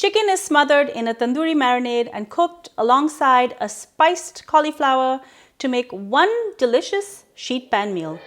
Chicken is smothered in a tandoori marinade and cooked alongside a spiced cauliflower to make one delicious sheet pan meal.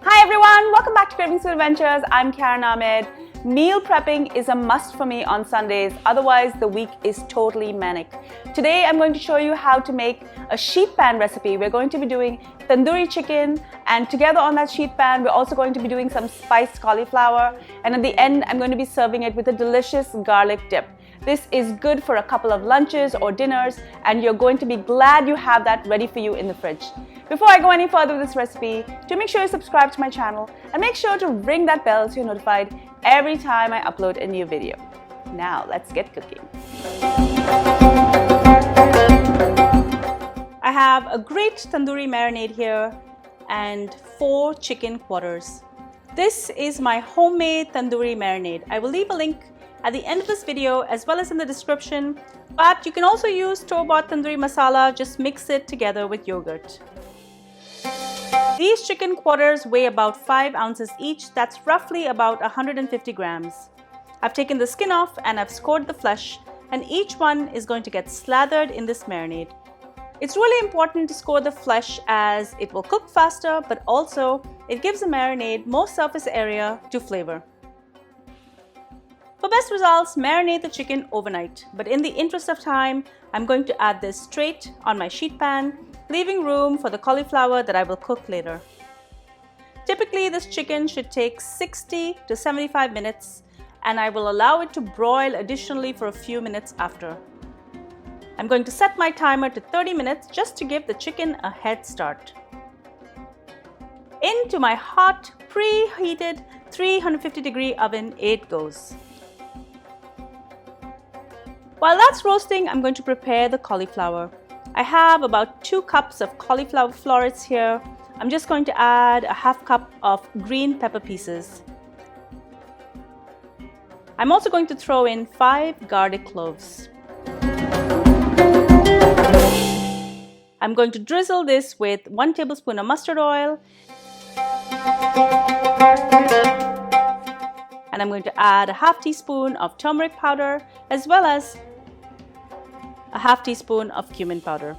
Hi everyone, welcome back to Kravings Adventures. I'm Karen Ahmed. Meal prepping is a must for me on Sundays, otherwise the week is totally manic. Today I'm going to show you how to make a sheet pan recipe. We're going to be doing tandoori chicken, and together on that sheet pan we're also going to be doing some spiced cauliflower, and at the end I'm going to be serving it with a delicious garlic dip. This is good for a couple of lunches or dinners, and you're going to be glad you have that ready for you in the fridge. Before I go any further with this recipe, do make sure you subscribe to my channel and make sure to ring that bell so you're notified every time I upload a new video. Now let's get cooking. I have a great tandoori marinade here and 4 chicken quarters. This is my homemade tandoori marinade. I will leave a link at the end of this video as well as in the description, but you can also use store-bought tandoori masala. Just mix it together with yogurt. These chicken quarters weigh about 5 ounces each. That's roughly about 150 grams. I've taken the skin off and I've scored the flesh, and each one is going to get slathered in this marinade. It's really important to score the flesh as it will cook faster, but also it gives the marinade more surface area to flavor. For best results, marinate the chicken overnight, but in the interest of time, I'm going to add this straight on my sheet pan, leaving room for the cauliflower that I will cook later. Typically, this chicken should take 60 to 75 minutes, and I will allow it to broil additionally for a few minutes after. I'm going to set my timer to 30 minutes just to give the chicken a head start. Into my hot, preheated 350-degree oven it goes. While that's roasting, I'm going to prepare the cauliflower. I have about 2 cups of cauliflower florets here. I'm just going to add a half cup of green pepper pieces. I'm also going to throw in 5 garlic cloves. I'm going to drizzle this with 1 tablespoon of mustard oil. And I'm going to add a half teaspoon of turmeric powder as well as a half teaspoon of cumin powder.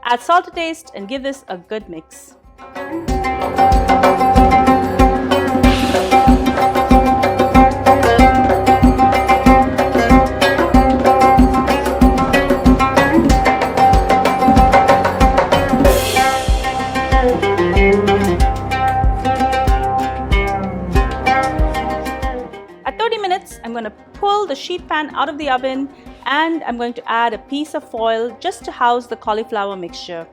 Add salt to taste and give this a good mix. At 30 minutes, I'm going to pull the sheet pan out of the oven, and I'm going to add a piece of foil just to house the cauliflower mixture.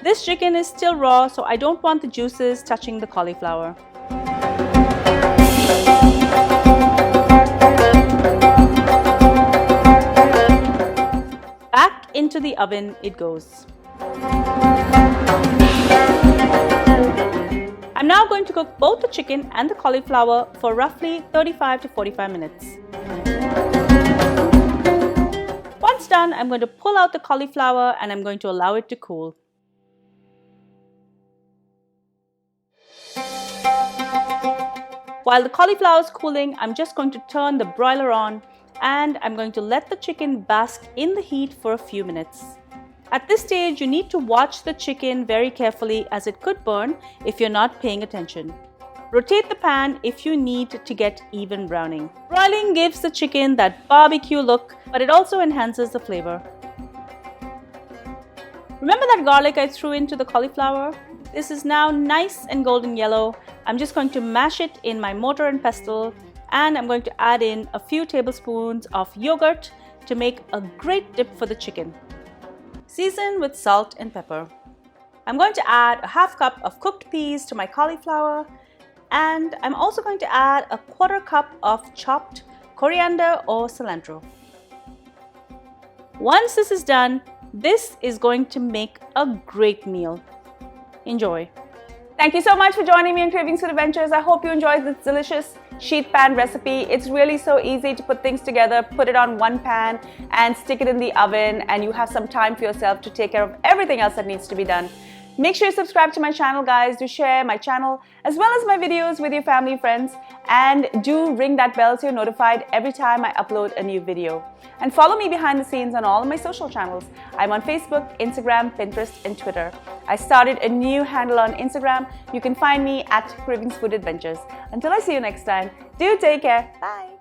This chicken is still raw, so I don't want the juices touching the cauliflower. Back into the oven it goes. I'm now going to cook both the chicken and the cauliflower for roughly 35 to 45 minutes. Once done, I'm going to pull out the cauliflower and I'm going to allow it to cool. While the cauliflower is cooling, I'm just going to turn the broiler on and I'm going to let the chicken bask in the heat for a few minutes. At this stage, you need to watch the chicken very carefully as it could burn if you're not paying attention. Rotate the pan if you need to get even browning. Broiling gives the chicken that barbecue look, but it also enhances the flavor. Remember that garlic I threw into the cauliflower? This is now nice and golden yellow. I'm just going to mash it in my mortar and pestle, and I'm going to add in a few tablespoons of yogurt to make a great dip for the chicken. Season with salt and pepper. I'm going to add a half cup of cooked peas to my cauliflower, and I'm also going to add a 1/4 cup of chopped coriander or cilantro. Once this is done, this is going to make a great meal. Enjoy. Thank you so much for joining me on Kravings Food Adventures. I hope you enjoyed this delicious sheet pan recipe. It's really so easy to put things together, put it on one pan and stick it in the oven, and you have some time for yourself to take care of everything else that needs to be done. Make sure you subscribe to my channel, guys. Do share my channel as well as my videos with your family, friends, and do ring that bell so you're notified every time I upload a new video. And follow me behind the scenes on all of my social channels. I'm on Facebook, Instagram, Pinterest, and Twitter. I started a new handle on Instagram. You can find me at Kravings Food Adventures. Until I see you next time, do take care. Bye.